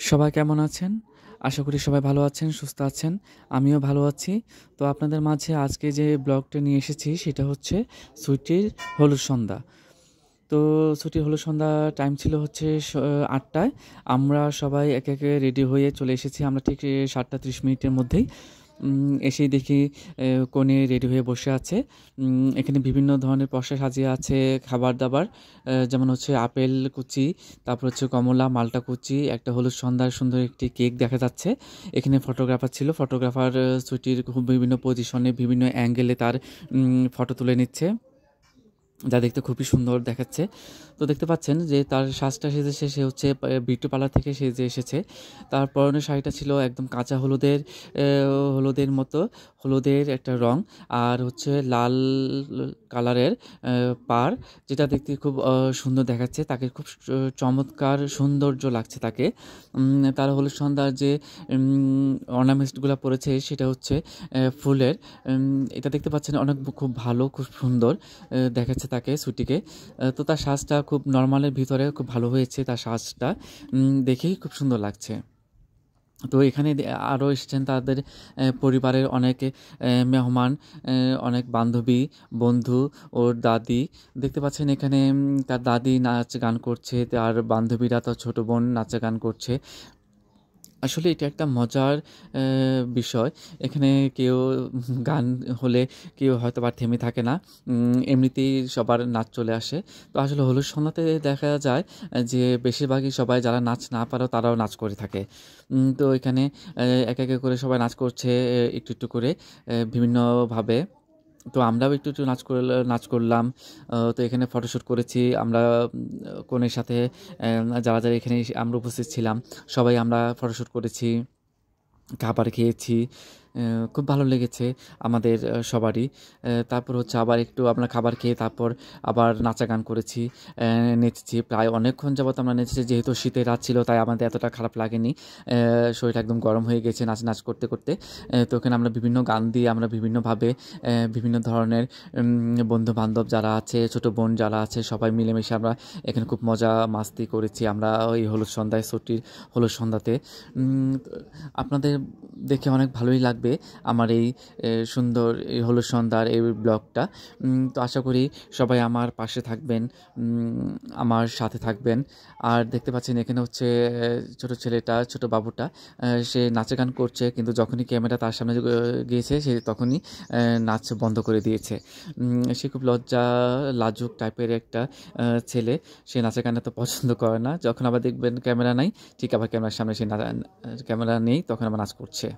সবাই কেমন আছেন? আশা করি সবাই ভালো আছেন, সুস্থ আছেন। আমিও ভালো আছি। তো আপনাদের মাঝে আজকে যে ব্লগটা নিয়ে এসেছি সেটা হচ্ছে সুইটির হলুদ সন্ধ্যা। তো ছুটির হলো সন্ধ্যা টাইম ছিল হচ্ছে ৮টায়। আমরা সবাই একে, একে রেডি হয়ে চলে এসেছি। আমরা ঠিক ৭টা ৩০ মিনিটের মধ্যেই এসেই দেখি কনে রেডি হয়ে বসে আছে। এখানে বিভিন্ন ধরনের পসরা সাজিয়ে আছে খাবার-দাবার। যেমন হচ্ছে আপেল কুচি, তারপর হচ্ছে কমলা, মাল্টা কুচি, একটা হলুদ সন্ধ্যার সুন্দর একটি কেক দেখা যাচ্ছে। এখানে ফটোগ্রাফার ছিল। ফটোগ্রাফার ছুটির খুব বিভিন্ন পজিশনে, বিভিন্ন অ্যাঙ্গেলে তার ফটো তুলে নিচ্ছে। যা দেখতে খুবই সুন্দর দেখাচ্ছে। তো দেখতে পাচ্ছেন যে তার সাজটা সেজেছে, সে হচ্ছে বিউটি পার্লার থেকে সেজে এসেছে। তার পরনের শাড়িটা ছিল একদম কাঁচা হলুদের মতো, হলুদের একটা রং। আর হচ্ছে লাল কালারের পাড়, যেটা দেখতে খুব সুন্দর দেখাচ্ছে। তাকে খুব চমৎকার সৌন্দর্য লাগছে তাকে। তার হলুদ সন্ধ্যার যে অর্নামেন্টসগুলো পরেছে সেটা হচ্ছে ফুলের। এটা দেখতে পাচ্ছেন অনেক খুব ভালো, খুব সুন্দর দেখাচ্ছে তাকে সুটিকে। তো তার সাজটা খুব নরমালের ভিতরে খুব ভালো হয়েছে। তার সাজটা দেখেই খুব সুন্দর লাগছে। তো এখানে আরও এসেছেন তাদের পরিবারের অনেক মেহমান, অনেক বান্ধবী, বন্ধু, ওর দাদি। দেখতে পাচ্ছেন এখানে তার দাদি নাচ গান করছে, তার বান্ধবীরা, তার ছোট বোন নাচ গান করছে। আসলে এটা একটা মজার বিষয়। এখানে কেউ গান হলে কেউ হয়তোবা থেমে থাকে না। এমনিতেই সবার নাচ চলে আসে। তো আসলে হলুদ সন্ধ্যাতে দেখা যায় যে বেশিরভাগই সবাই যারা নাচ না পারেও তারাও নাচ করে থাকে। তো এখানে একে, একে করে সবাই নাচ করছে একটু, একটু করে বিভিন্নভাবে। তো আমরাও একটু, একটু নাচ করলাম। তো এখানে ফটোশ্যুট করেছি আমরা কনের সাথে। যারা, যারা এখানে আমরা উপস্থিত ছিলাম সবাই আমরা ফটোশ্যুট করেছি, খাবার খেয়েছি। খুব ভালো লেগেছে আমাদের সবারই। তারপর হচ্ছে আবার একটু আমরা খাবার খেয়ে তারপর আবার নাচা গান করেছি, নেচেছি। প্রায় অনেকক্ষণ যাবত আমরা নেচেছি। যেহেতু শীতের রাত ছিল তাই আমাদের এতটা খারাপ লাগেনি। শরীরটা একদম গরম হয়ে গেছে নাচ করতে, করতে। তো ওখানে আমরা বিভিন্ন গান দিয়ে আমরা বিভিন্নভাবে বিভিন্ন ধরনের বন্ধু-বান্ধব যারা আছে, ছোট বোন যারা আছে সবাই মিলেমিশে আমরা এখানে খুব মজা মাস্তি করেছি আমরা ওই হলুদ সন্ধ্যায়, ছুটির হলুদ সন্ধ্যাতে। আপনাদের দেখে অনেক ভালোই লাগবে আমার এই সুন্দর এই হলুদ সন্ধ্যার এই ব্লগটা। তো আশা করি সবাই আমার পাশে থাকবেন, আমার সাথে থাকবেন। আর দেখতে পাচ্ছেন এখানে হচ্ছে ছোট ছেলেটা, ছোট বাবুটা, সে নাচে গান করছে, কিন্তু যখনই ক্যামেরা তার সামনে গিয়েছে সে তখনই নাচ বন্ধ করে দিয়েছে। সে খুব লাজুক টাইপের একটা ছেলে। সে নাচে গান তো পছন্দ করে না। যখন আবার দেখবেন ক্যামেরা নাই, ঠিক আবার ক্যামেরার সামনে সে ক্যামেরা নেই, তখন আবার নাচ করছে।